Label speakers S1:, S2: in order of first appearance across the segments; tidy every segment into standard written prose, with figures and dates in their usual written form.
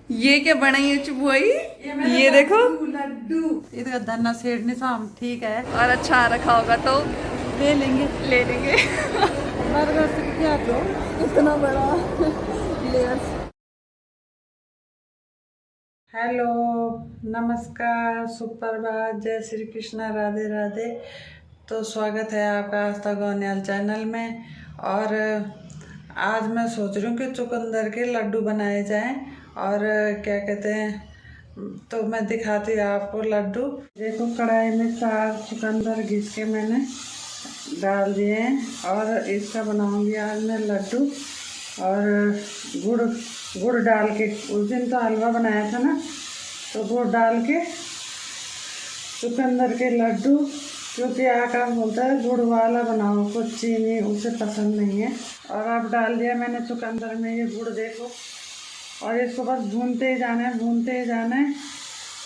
S1: ये क्या बनाई है चुबुआई? ये देखो,
S2: लड्डू ये तो धन्ना सेठने साम ठीक है।
S1: और अच्छा रखा होगा तो
S2: ले लेंगे।
S1: ले लेंगे।
S2: बर्गर से क्या दो
S1: इतना बड़ा लेयर्स।
S2: हेलो, नमस्कार, सुप्रभात, जय श्री कृष्णा, राधे राधे। तो स्वागत है आपका आस्था गोनियाल चैनल में। और आज मैं सोच रही हूँ कि चुकंदर के लड्डू बनाए जाएं। और क्या कहते हैं, तो मैं दिखाती हूँ आपको लड्डू। देखो, कढ़ाई में 4 चुकंदर घिस के मैंने डाल दिए हैं और इसका बनाऊंगी आज मैं लड्डू। और गुड़ गुड़ डाल के, उस दिन तो हलवा बनाया था ना, तो गुड़ डाल के चुकंदर के लड्डू। क्योंकि आकाश बोलता है गुड़ वाला बनाओ, कुछ चीनी उसे पसंद नहीं है। और अब डाल दिया मैंने चुकंदर में ये गुड़, देखो। और इसको बस भूनते ही जाना है, भूनते ही जाना है।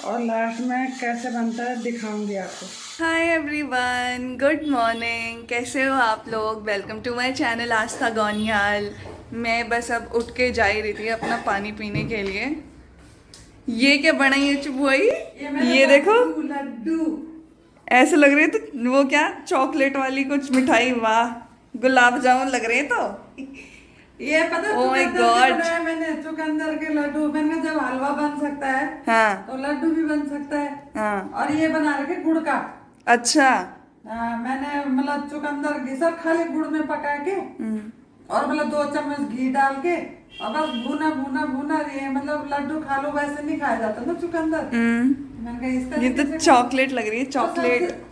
S2: और लास्ट में कैसे बनता है दिखाऊंगी आपको।
S1: Hi everyone, good morning. कैसे हो आप लोग? वेलकम टू माय चैनल आस्था गोनियाल। मैं बस अब उठ के जा ही रही थी अपना पानी पीने के लिए। ये क्या बनाई है चुबुआई? ये देखो,
S2: लड्डू
S1: ऐसे लग रही है तो वो क्या चॉकलेट वाली कुछ मिठाई। वाह, गुलाब जामुन लग रहे हैं तो।
S2: ये पता
S1: Oh my
S2: चुकंदर
S1: God.
S2: के बनाए मैंने, चुकंदर के लड्डू। मैंने जब हलवा बन सकता है
S1: हाँ
S2: तो लड्डू भी बन सकता है।
S1: हाँ,
S2: और ये बना रखे गुड़ का।
S1: अच्छा।
S2: मैंने मतलब चुकंदर घिसा खाली गुड़ में पका के, और मतलब 2 चम्मच घी डाल के, और बस भुना भुना भुना। ये मतलब लड्डू खा लो, वैसे नहीं खाया जाता ना चुकंदर। मैंने कहा इस
S1: ये
S2: तरीके
S1: तो
S2: से
S1: चॉकलेट लग रही है, चॉकलेट।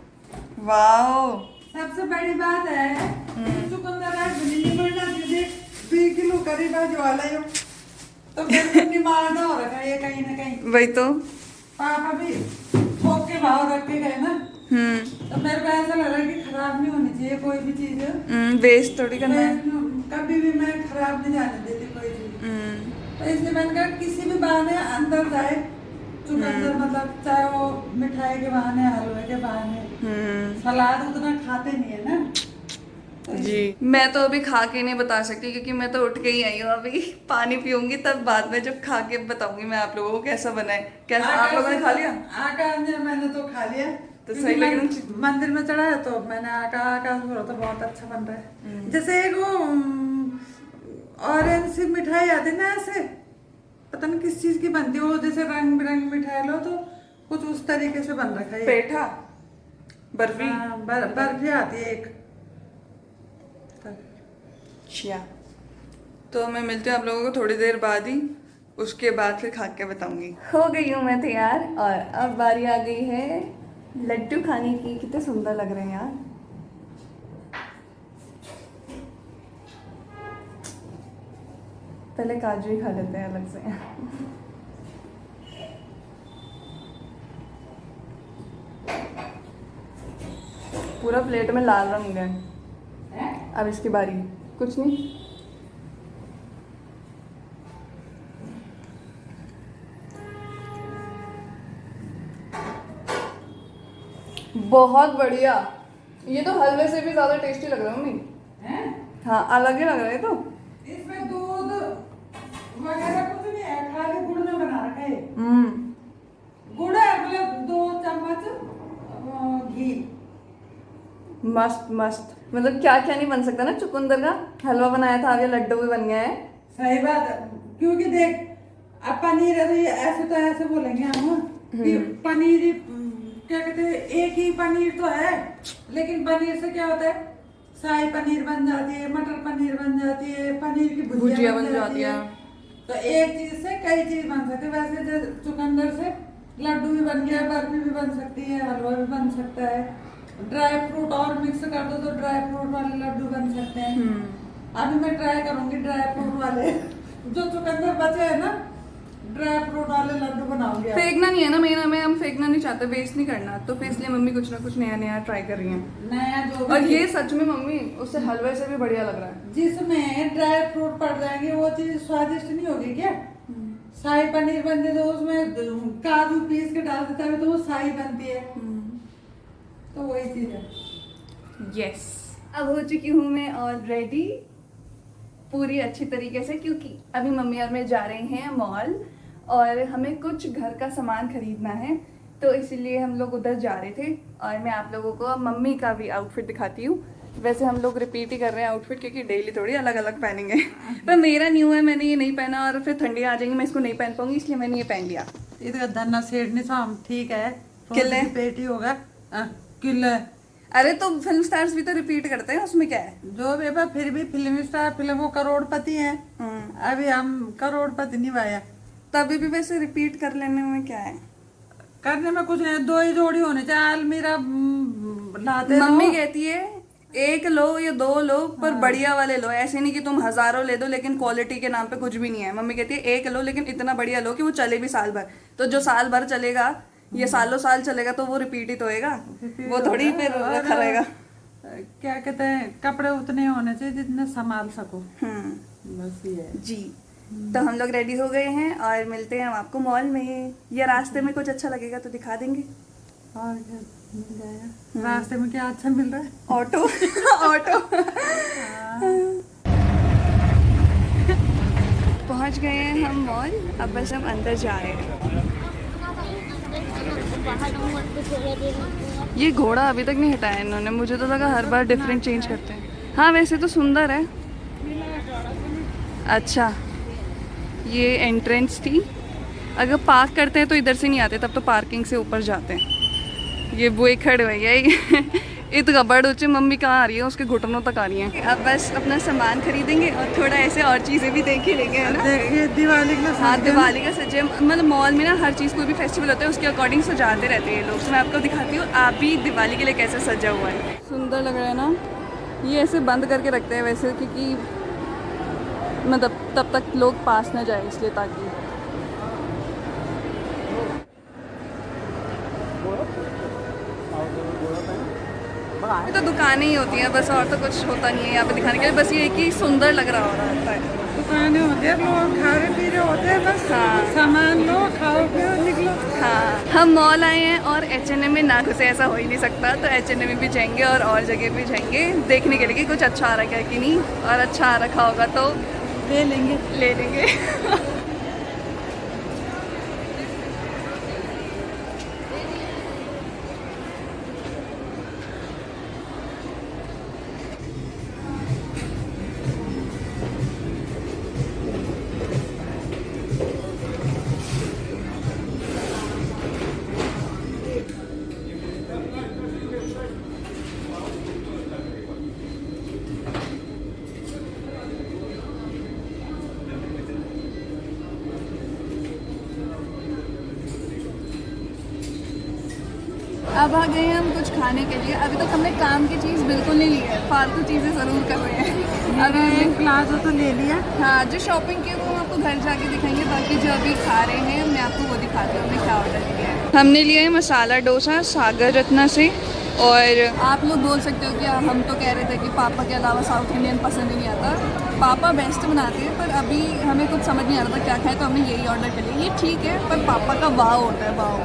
S1: वाओ।
S2: सबसे बड़ी बात है चुकंदर है नहीं बढ़ना दीजिए। 2 किलो करीब है जो वाला यो, तो फिर डिमांड हो रखा है ये कहीं ना कहीं।
S1: वही तो।
S2: पापा भी थोक के भाव रख के गए ना, तो मेरे को ऐसा लग रहा है कि खराब नहीं होनी चाहिए कोई भी चीज।
S1: वेस्ट थोड़ी करना है।
S2: कभी भी मैं खराब नहीं जाने देती कोई चीज। तो इसलिए मैंने कहा किसी भी बहाने अंदर जाए चुकंदर, मतलब चाहे वो मिठाई के बहाने, हलवे के बहाने। सलाद उतना खाते नहीं है ना, तो
S1: जी, मैं तो अभी खा के नहीं बता सकती क्योंकि मैं तो उठ के ही आई हूँ। अभी पानी पीऊंगी तब बाद में जब खा के बताऊंगी मैं आप लोगों को कैसा बना है। कैसा आप लोगों ने खा लिया?
S2: आकाश ने, मैंने तो खा लिया।
S1: तो सही लग रहा है।
S2: मंदिर में चढ़ा है तो मैंने आकाश बोला तो बहुत अच्छा बन रहा है। जैसे एक वो ऑरेंज सी मिठाई आती ना, ऐसे पता नहीं किस चीज की बनती है वो, जैसे रंग बिरंग मिठाई लो तो कुछ उस तरीके से बन रखा है।
S1: पेठा, बर्फी।
S2: हाँ, बर्फी आती है एक।
S1: अच्छा, तो मैं मिलती हूँ आप लोगों को थोड़ी देर बाद ही, उसके बाद फिर खा के बताऊंगी। हो गई हूँ मैं तैयार और अब बारी आ गई है लड्डू खाने की। कितने सुंदर लग रहे हैं यार। पहले काजू ही खा लेते हैं अलग से। पूरा प्लेट में लाल रंग है। अब इसकी बारी। कुछ नहीं, बहुत बढ़िया। ये तो हलवे से भी ज्यादा टेस्टी लग रहा है मम्मी। हाँ, अलग ही लग रहा है तो।
S2: इसमें दूध वगैरह कुछ नहीं है, खाली गुड़ में बना रखा है। गुड़ है, मतलब 2 चम्मच घी।
S1: मस्त मस्त। मतलब क्या क्या नहीं बन सकता ना। चुकंदर का हलवा बनाया था, अब ये लड्डू भी बन गया है।
S2: सही बात है, क्योंकि देख अब पनीर है तो ये ऐसे तो ऐसे बोलेंगे हम कि पनीर क्या कहते हैं, एक ही पनीर तो है, लेकिन पनीर से क्या होता है, शाही पनीर बन जाती है, मटर पनीर बन जाती है, पनीर की भुजिया बन जाती है। तो एक चीज से कई चीज बन सकती है। वैसे जो चुकंदर से लड्डू भी बन गया, बर्फी भी बन सकती है, हलवा भी बन सकता है। ड्राई फ्रूट और मिक्स कर दो तो ड्राई फ्रूट वाले लड्डू बन सकते हैं। अभी मैं ट्राई करूंगी ड्राई फ्रूट वाले जो चुकंदर बचे है ना, ड्राई फ्रूट वाले लड्डू बनाऊंगी।
S1: फेंकना नहीं है ना मेन, हमें हम फेंकना नहीं चाहते, वेस्ट नहीं करना, तो फिर इसलिए मम्मी कुछ ना कुछ नया नया ट्राई कर रही हैं।
S2: नया जो भी
S1: और ये सच में मम्मी उससे हलवे से भी बढ़िया लग रहा है।
S2: जिसमें ड्राई फ्रूट पड़ जाएंगे वो चीज स्वादिष्ट नहीं होगी क्या? शाही पनीर बनते तो उसमें काजू पीस के डाल देता है तो वो शाही बनती है। तो वही चीज है।
S1: यस, अब हो चुकी हूँ मैं और रेडी पूरी अच्छी तरीके से, क्योंकि अभी मम्मी और मैं जा रहे हैं मॉल और हमें कुछ घर का सामान खरीदना है, तो इसलिए हम लोग उधर जा रहे थे। और मैं आप लोगों को मम्मी का भी आउटफिट दिखाती हूँ। वैसे हम लोग रिपीट ही कर रहे हैं आउटफिट, क्योंकि डेली थोड़ी अलग अलग पहनेंगे। पर मेरा न्यू है, मैंने ये नहीं पहना और फिर ठंडी आ जाएंगी, मैं इसको नहीं पहन पाऊंगी, इसलिए मैंने ये पहन लिया।
S2: इधर धन्ना सेठने साम ठीक है,
S1: किले
S2: पेटी होगा किले।
S1: अरे तो फिल्म स्टार्स भी तो रिपीट करते हैं, उसमें क्या है।
S2: जो बेबा फिर भी फिल्म स्टार फिल्म वो करोड़पति है, अभी हम करोड़पति नहीं भाया।
S1: तभी भी वैसे रिपीट कर लेने में क्या है,
S2: करने में कुछ नहीं, 2 ही जोड़ी होने चाहिए। अलमीरा लाते
S1: मम्मी कहती है एक लो या 2 लो, पर बढ़िया वाले लो, ऐसे नहीं कि तुम हजारों ले दो लेकिन क्वालिटी के नाम पे कुछ भी नहीं है। मम्मी कहती है एक लो लेकिन इतना बढ़िया लो कि वो चले भी साल भर। तो जो साल भर चलेगा, ये सालों साल चलेगा, तो वो रिपीट ही तो होएगा, वो थोड़ी फिर रखा रहेगा।
S2: क्या कहते हैं, कपड़े उतने होने चाहिए जितने संभाल सको, बस ये है
S1: जी। तो हम लोग रेडी हो गए हैं और मिलते हैं हम आपको मॉल में, या रास्ते में कुछ अच्छा लगेगा तो दिखा देंगे।
S2: और क्या मिल जाएगा रास्ते में, क्या अच्छा मिल रहा है,
S1: ऑटो ऑटो। पहुंच गए हैं हम मॉल, अब बस हम अंदर जा रहे हैं। ये घोड़ा अभी तक नहीं हटाया इन्होंने, मुझे तो लगा हर बार डिफरेंट चेंज करते हैं। हाँ वैसे तो सुंदर है। अच्छा ये एंट्रेंस थी, अगर पार्क करते हैं तो इधर से नहीं आते, तब तो पार्किंग से ऊपर जाते हैं। ये बुए खड़े हुए है इतना बड़ ऊँचे, मम्मी कहाँ आ रही है, उसके घुटनों तक आ रही हैं। अब बस अपना सामान खरीदेंगे और थोड़ा ऐसे और चीज़ें भी देख ही लेंगे, है ना।
S2: ये दिवाली का,
S1: हाँ दिवाली का सजे, मतलब मॉल में ना हर चीज़, कोई भी फेस्टिवल होता है उसके अकॉर्डिंग सजाते रहते हैं लोग। तो मैं आपको दिखाती हूँ आप भी दिवाली के लिए कैसे सजा हुआ है। सुंदर लग रहा है ना। ये ऐसे बंद करके रखते हैं वैसे, क्योंकि मतलब तब तक लोग पास ना जाए, इसलिए ताकि। ये तो दुकानें ही होती हैं बस, और तो कुछ होता नहीं है यहाँ पे दिखाने के लिए, बस ये कि सुंदर लग रहा होता है।
S2: दुकानें होते हैं, लोग खा रहे पी रहे होते हैं, बस सामान लो, खाओ पियो निकलो।
S1: हाँ हम मॉल आए हैं और H&M में ना घुसे ऐसा हो ही नहीं सकता, तो H&M में भी जाएंगे और जगह भी जाएंगे देखने के लिए कि कुछ अच्छा आ रहा है कि नहीं, और अच्छा आ रखा होगा तो
S2: ले लेंगे
S1: ले लेंगे। अब आ गए हैं हम कुछ खाने के लिए। अभी तक हमने काम की चीज़ बिल्कुल नहीं ली है, फालतू चीज़ें ज़रूर कर रहे हैं।
S2: अरे एक प्लाजो तो ले लिया।
S1: हाँ जो शॉपिंग की वो हम आपको घर जाके दिखाएंगे, बाकी जो अभी खा रहे हैं मैं आपको वो दिखाती हूँ हमने क्या ऑर्डर किया है। हमने लिया है मसाला डोसा सागर रत्ना से। और आप लोग बोल सकते हो कि हम तो कह रहे थे कि पापा के अलावा साउथ इंडियन पसंद ही नहीं आता। पापा बेस्ट बनाते हैं, पर अभी हमें कुछ समझ नहीं आ रहा था क्या खाए, तो हमने यही ऑर्डर कर लिया। ये ठीक है, पर पापा का वाव होता है, वाव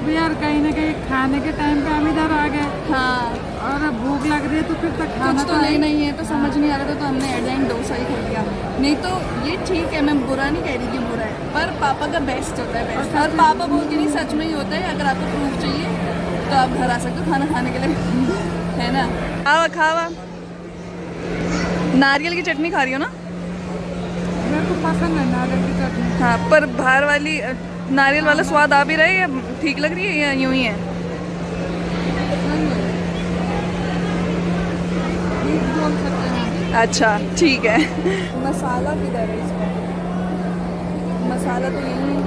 S2: भी यार। कहीं ना कहीं खाने के टाइम पे हम इधर आ गए,
S1: हाँ
S2: और अब भूख लग रही है तो फिर तक खाना
S1: कुछ तो लेना ही है, तो समझ नहीं आ रहा था, तो हमने एयरलाइन डोसा ही खरीद लिया। नहीं तो ये ठीक है, मैं बुरा नहीं कह रही कि बुरा है, पर पापा का बेस्ट होता है, बेस्ट। और पापा बोल के नहीं, सच में ही होता है। अगर आपको प्रूफ चाहिए तो आप घर आ सकते हो खाना खाने के लिए, है ना। खावा खावा नारियल की चटनी खा रही हो ना।
S2: मेरे को पसंद है नारियल की चटनी।
S1: हाँ पर बाहर वाली नारियल वाला स्वाद आ भी रहा है, या ठीक लग रही है, या यूं ही है।
S2: बोल सकते हैं।
S1: अच्छा ठीक है। मसाला किधर है इसका, मसाला तो यही है।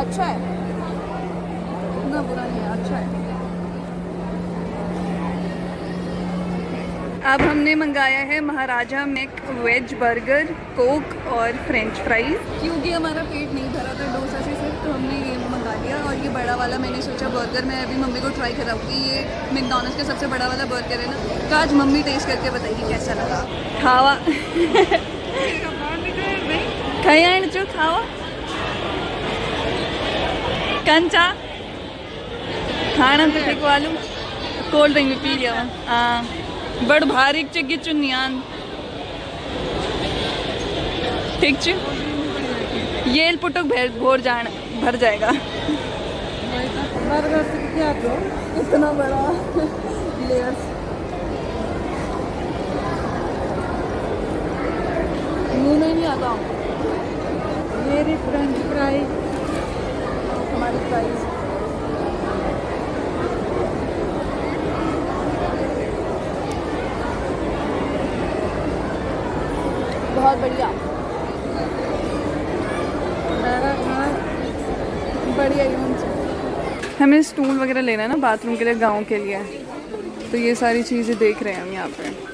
S1: अच्छा है ना, बुरा नहीं है, अच्छा है। अब हमने मंगाया है महाराजा मैक वेज बर्गर, कोक और फ्रेंच फ्राइज। क्योंकि हमारा पेट नहीं भरा था डोसा से सिर्फ, तो हमने ये मंगा लिया। और ये बड़ा वाला मैंने सोचा बर्गर मैं अभी मम्मी को ट्राई कराऊंगी। ये मैकडॉनल्ड्स का सबसे बड़ा वाला बर्गर है ना, तो आज मम्मी टेस्ट करके बताएगी कैसा लगा। खावा कहीं आए चो खावा कंचा खाना तो ठीक वालू कोल्ड ड्रिंक भी पी लिया। हाँ बड़ भारी चुन्नियान ठीक छु ये पुटुक भोर जान भर जाएगा
S2: बर्गर से क्या तो
S1: इतना बड़ा लेयर्स मुंह में नहीं आता
S2: मेरी फ्रेंच फ्राई
S1: हमारी प्राइस बहुत बढ़िया
S2: मेरा खाना
S1: बढ़िया ही उनसे हमें स्टूल वगैरह लेना है ना बाथरूम के लिए गांव के लिए तो ये सारी चीज़ें देख रहे हैं हम यहाँ पे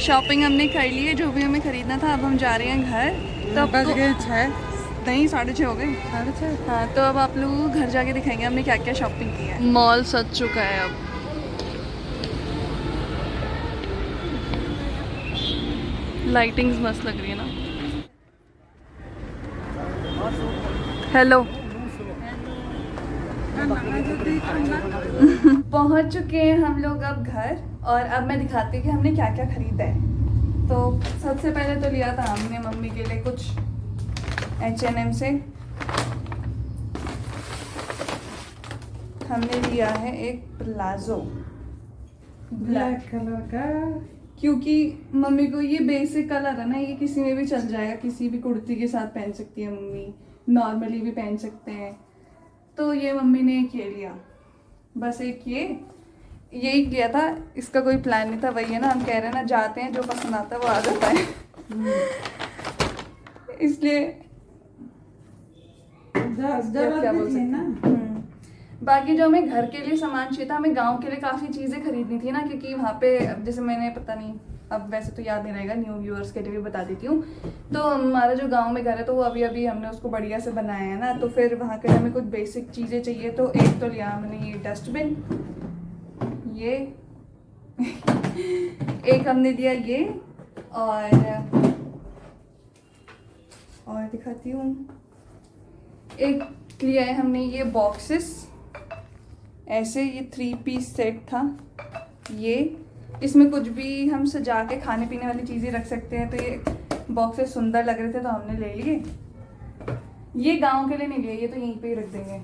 S1: शॉपिंग हमने कर ली है जो भी हमें खरीदना था अब हम जा रहे हैं घर तो अब
S2: बज
S1: तो
S2: गए 6
S1: नहीं 6:30 हो गए
S2: 6:30
S1: हाँ तो अब आप लोगों को घर जाके दिखाएंगे हमने क्या क्या शॉपिंग की है मॉल सज चुका है अब लाइटिंग्स मस्त लग रही है ना हेलो पहुंच चुके हैं हम लोग अब घर और अब मैं दिखाती हूँ कि हमने क्या क्या खरीदा है तो सबसे पहले तो लिया था हमने मम्मी के लिए कुछ H&M से हमने लिया है एक प्लाजो
S2: ब्लैक कलर का
S1: क्योंकि मम्मी को ये बेसिक कलर है ना ये किसी में भी चल जाएगा किसी भी कुर्ती के साथ पहन सकती है मम्मी नॉर्मली भी पहन सकते हैं तो ये मम्मी ने एक ये लिया बस एक यही लिया था इसका कोई प्लान नहीं था वही है ना हम कह रहे हैं ना जाते हैं जो पसंद आता है वो आ जाता है इसलिए क्या बोल सकते हैं बाकी जो हमें घर के लिए सामान चाहिए था हमें गांव के लिए काफ़ी चीज़ें खरीदनी थी ना क्योंकि वहाँ पे अब जैसे मैंने पता नहीं अब वैसे तो याद नहीं रहेगा न्यू व्यूअर्स के लिए भी बता देती हूँ तो हमारा जो गांव में घर है तो वो अभी अभी हमने उसको बढ़िया से बनाया है ना तो फिर वहाँ के लिए हमें कुछ बेसिक चीज़ें चाहिए तो एक तो लिया हमने ये डस्टबिन ये एक हमने लिया ये और दिखाती हूँ एक लिया है हमने ये बॉक्सेस ऐसे ये 3 पीस सेट था ये इसमें कुछ भी हम सजा के खाने पीने वाली चीज़ें रख सकते हैं तो ये बॉक्सेस सुंदर लग रहे थे तो हमने ले लिए ये गांव के लिए नहीं लिए ये तो यहीं पे ही रख देंगे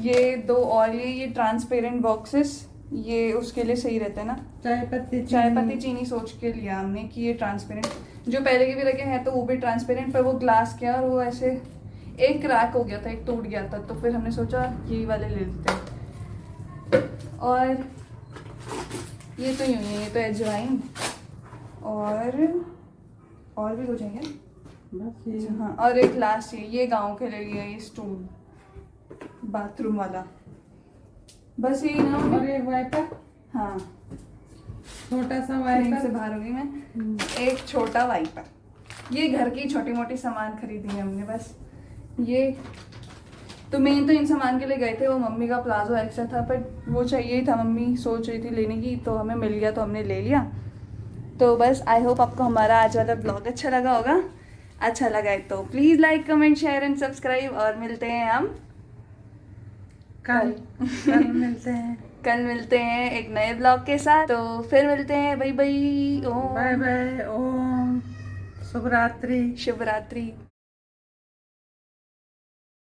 S1: ये 2 और ये ट्रांसपेरेंट बॉक्सेस ये उसके लिए सही रहता है ना चाय पत्ती चीनी सोच के लिया हमने कि ये ट्रांसपेरेंट जो पहले के भी रखे हैं तो वो भी ट्रांसपेरेंट पर वो ग्लास के और वो ऐसे एक क्रैक हो गया था एक टूट गया था तो फिर हमने सोचा यही वाले ले लेते हैं और ये तो यूँ ही है ये तो अजवाइन और भी हो जाएंगे
S2: बस ये
S1: हाँ और एक लास्ट ये गांव के लिए ये स्टूल बाथरूम वाला बस यही ना
S2: और एक वाइपर
S1: हाँ
S2: छोटा सा
S1: फ्रेम
S2: वाइपर
S1: से बाहर हो गई मैं एक छोटा वाइपर ये घर की छोटी मोटी सामान खरीदी है हमने बस ये तो मेन तो इन सामान के लिए गए थे वो मम्मी का प्लाजो एक्स्ट्रा था पर वो चाहिए ही था मम्मी सोच रही थी लेने की तो हमें मिल गया तो हमने ले लिया तो बस आई होप आपको हमारा आज वाला ब्लॉग अच्छा लगा होगा अच्छा लगा है तो please like comment share and subscribe और मिलते हैं हम
S2: कल
S1: मिलते हैं एक नए ब्लॉग के साथ तो फिर मिलते हैं बाय बाय
S2: बाय बाय ओम शुभ रात्रि
S1: शुभ रात्रि